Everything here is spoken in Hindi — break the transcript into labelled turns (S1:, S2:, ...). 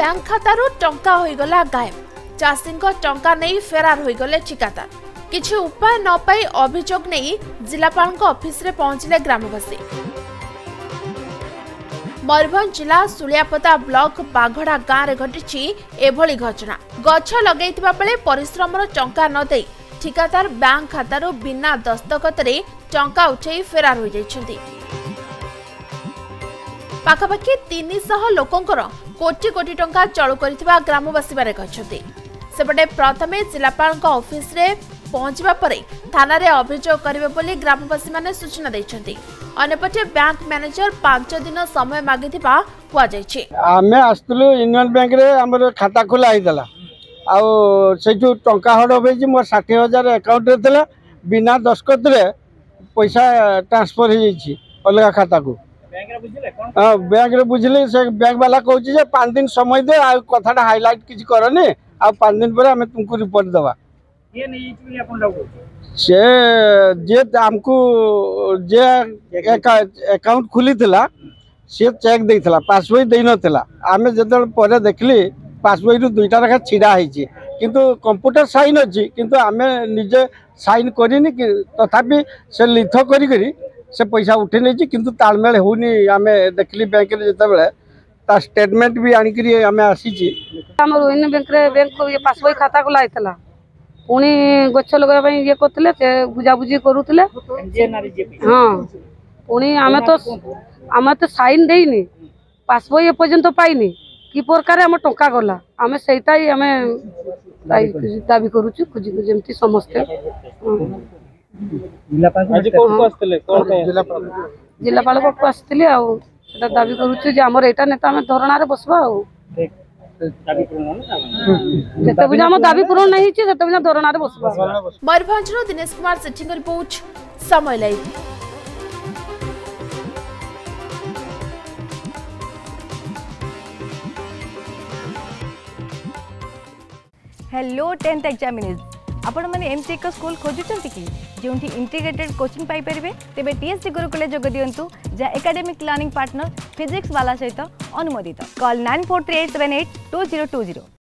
S1: बैंक खातारू टंका होइगला गायब। चाषी टंका नहीं फेरार होइगले ठिकादार। किछि उपाय न पाई अभियोग नहीं जिलापाल ऑफिस रे पहुंचले ग्रामवासी। मयूरभंज जिला सुलियापदा ब्लॉक बाघड़ा गाँव में घटी एभली घटना। गछ लगैतिबा बेले परिश्रमर टंका न देई ठिकादार बैंक खातारू बिना दस्तखत रे टंका उठै फेरार हो जाइछन्ती। पाखापाखि 300 लोकंकर कोटी कोटी टंका चलू करथिबा ग्रामवासी बारे कहछन्ती। सेपटे प्रथमे जिलापाल ऑफिस रे पहुंचबा परे थाना रे अभियोग करिवे बोली ग्रामवासी माने सूचना दैछन्ती। अनेपटे बैंक मैनेजर 5 दिन समय मागिथिबा हुआ जाइछि।
S2: आमे आस्तलु यूनियन बैंक रे हमर खाता खोला आइदला आ सेठू टंका हड होबे मोर 60,000 अकाउंट रे थला बिना दस्खत रे पैसा ट्रांसफर हो जाइछि अलगा खाता को। बैंक रे बुझले से बैंक वाला कहूँ 5 दिन समय दे आ कथाटा हाइलाइट किसी करनी आ 5 दिन पर आम तुमको रिपोर्ट दवा। से जे आमको जे अकाउंट खुली थिला से चेक देइथिला पासबुक देइ नथिला। आमे जदल परे देखली पासबुक रु दुईटा रखा छिड़ा हैछि किंतु कंप्यूटर साइन अछि किंतु आमे निजे साइन करिनी तथापि से लिथ करी करी से पैसा उठे नहीं किंतु तालमेल होनी। आमे देखली बैंक रे जते बेले ता स्टेटमेंट भी आनी करी आमे आसी छी।
S3: हमर यूनियन बैंक रे बैंक को ये पासबुक खाता को लाइतला पुनी गछ लगा पई ये करथले से बुझाबुझी करूथले। हां पुनी आमे तो साइन देइनी पासबुक ए पर्यंत पाइनी कि प्रकार हम टंका गला आमे सेटा ही आमे दाबी करूछु खुजी जेमती समस्त। जिलापाल को आसते दाबी करुचे आमर एटा नेता आम धरणा बसवा दाबी पूरण नहीं धरणा बसवा।
S1: मयूरभंज दिनेश कुमार सेठी रिपोर्ट समय लाइव।
S4: हेलो 10th एग्जामिनीज आपण मैंने एमती एक स्कूल खोजुचंती कि जोंठी इंटीग्रेटेड कोचिंग पाई परिबे तेबे टीएससी गुरुकुले जोग दियंतु जा एकेडमिक लर्निंग पार्टनर फिजिक्स वाला सहित अनुमोदित। कॉल 9438782020।